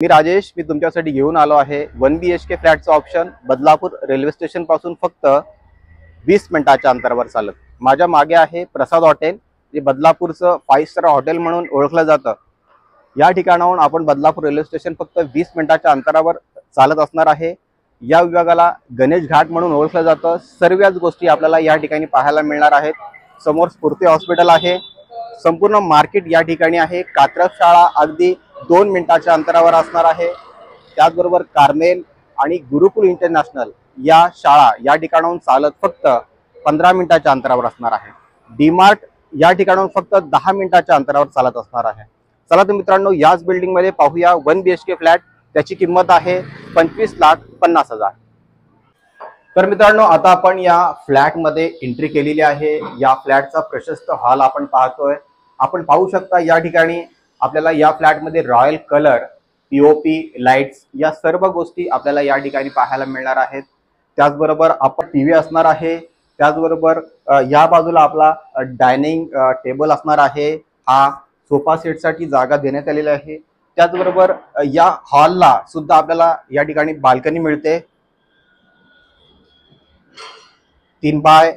मी राजेश, मी तुमच्यासाठी घेऊन आलो आहे 1 BHK फ्लॅटचा ऑप्शन बदलापूर रेल्वे स्टेशन पासून फक्त 20 मिनिटाच्या अंतरावर चालत। माझ्या मागे आहे प्रसाद हॉटेल, जे बदलापूरचं 5 स्टार हॉटेल म्हणून ओळखलं जातं। या ठिकाणाहून आपण बदलापूर रेल्वे स्टेशन फक्त 20 मिनिटाच्या अंतरावर चालत असणार आहे। या विभागाला गणेश घाट म्हणून ओळखलं जातं। सर्वच गोष्टी आपल्याला या ठिकाणी पाहायला मिळणार आहेत। समोर स्फूर्ती हॉस्पिटल आहे, संपूर्ण मार्केट या ठिकाणी आहे। कात्रज शाळा अगदी 2 मिनिटाच्या अंतरावर असणार आहे। त्याचबरोबर कार्मेल आणि गुरुकुल इंटरनॅशनल या शाळा या ठिकाणाहून चालत फक्त 15 मिनिटाच्या अंतरावर असणार आहे। डीमार्ट या ठिकाणाहून फक्त 10 मिनिटाच्या अंतरावर चालत असणार आहे। चला तर मित्रांनो, याच बिल्डिंग मध्ये पाहूया 1 BHK फ्लॅट। त्याची किंमत आहे 25,50,000। तर मित्रांनो, आता आपण या फ्लॅट मध्ये एंट्री केलेली आहे। या फ्लॅटचा प्रशस्त हॉल आपण पाहतोय। आपण पाहू शकता या ठिकाणी आपल्याला या फ्लॅट मध्ये रॉयल कलर, पीओपी, लाईट्स या सर्व गोष्टी आपल्याला या ठिकाणी पाहायला मिळणार आहेत। त्याचबरोबर आपण टीव्ही असणार आहे। त्याचबरोबर या बाजूला आपला डायनिंग टेबल असणार आहे। हा सोफा सेटसाठी जागा देण्यात आलेली आहे। त्याचबरोबर या हॉलला सुद्धा आपल्याला या ठिकाणी बाल्कनी मिळते। 3 बाय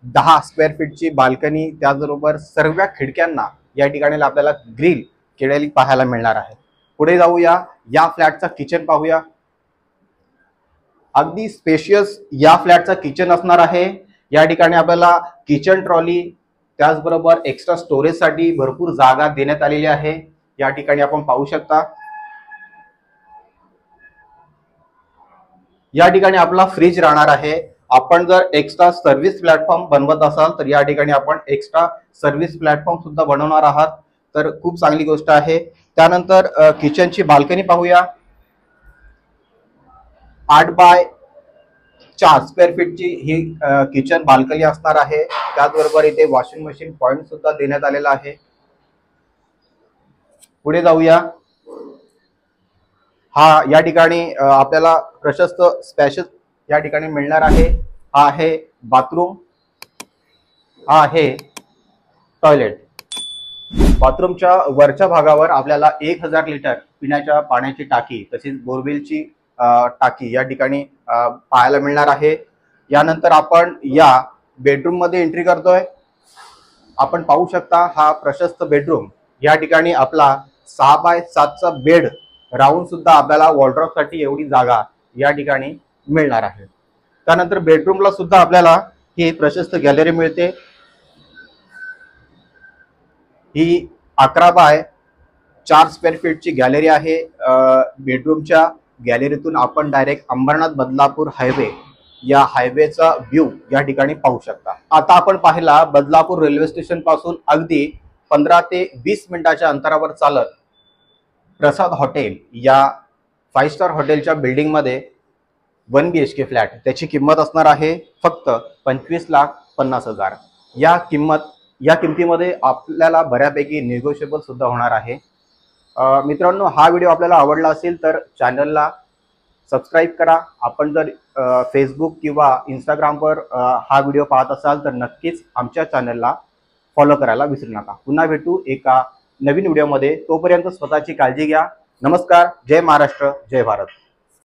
10 स्क्वेअर फीटची बाल्कनी, त्याचबरोबर सर्व खिडक्यांना या ठिकाणी आपल्याला ग्रिल केलेली पाहायला मिळणार आहे। पुढे जाऊया, या फ्लॅटचा किचन पाहूया। अगदी स्पेशियस या फ्लॅटचा किचन असणार आहे। या ठिकाणी आपल्याला किचन ट्रॉली, त्याचबरोबर एक्स्ट्रा स्टोरेज साठी भरपूर जागा देण्यात आलेली आहे। या ठिकाणी आपण पाहू शकता। या ठिकाणी आपला फ्रीज राहणार आहे। आपण जर एक्स्ट्रा सर्व्हिस प्लॅटफॉर्म बनवत असाल तर या ठिकाणी आपण एक्स्ट्रा सर्व्हिस प्लॅटफॉर्म सुद्धा बनवणार आहात, तर खूप चांगली गोष्ट आहे। त्यानंतर किचनची बाल्कनी पाहूया। 8 बाय 4 स्क्वेअर फीटची ही किचन बाल्कनी असणार आहे। त्याचबरोबर इथे वॉशिंग मशीन पॉइंट सुद्धा देण्यात आलेला आहे। पुढे जाऊया, हा या ठिकाणी आपल्याला प्रशस्त स्पेशल या ठिकाणी मिळणार आहे। हा आहे बाथरूम, हा आहे टॉयलेट। बाथरूमच्या वरच्या भागावर आपल्याला 1000 लिटर पिण्याच्या पाण्याची टाकी तसेच बोरवेलची टाकी या ठिकाणी पाहायला मिळणार आहे। यानंतर आपण या बेडरूम मध्ये एंट्री करतोय। आपण पाहू शकता हा प्रशस्त बेडरूम। या ठिकाणी आपला 6 बाय 7चा बेड राहून सुद्धा आपल्याला वॉर्डरोब साठी एवढी जागा या ठिकाणी मिळणार आहे। त्यानंतर बेडरूमला सुद्धा आपल्याला ही प्रशस्त गॅलरी मिळते। ही 11 बाय 4 स्क्वेअर फीटची गॅलरी आहे। बेडरूमच्या गॅलरीतून आपण डायरेक्ट अंबरनाथ बदलापूर हायवे या हायवेचा व्ह्यू या ठिकाणी पाहू शकता। आता आपण पाहिला बदलापूर रेल्वे स्टेशन पासून अगदी 15 ते 20 मिनिटाच्या अंतरावर चालत प्रसाद हॉटेल या 5 स्टार हॉटेलच्या बिल्डिंग मध्ये 1 BHK फ्लॅट। त्याची किंमत असणार आहे फक्त 25,50,000। या किमतीमध्ये आपल्याला बऱ्यापैकी निगोशिएबल सुद्धा होणार आहे। मित्रांनो, हा व्हिडिओ आपल्याला आवडला असेल तर चॅनलला सबस्क्राईब करा। आपण जर फेसबुक किंवा इंस्टाग्रामवर हा व्हिडिओ पाहत असाल तर नक्कीच आमच्या चॅनलला फॉलो करायला विसरू नका। पुन्हा भेटू एका नवीन व्हिडिओमध्ये। तोपर्यंत स्वतःची काळजी घ्या। नमस्कार, जय महाराष्ट्र, जय भारत।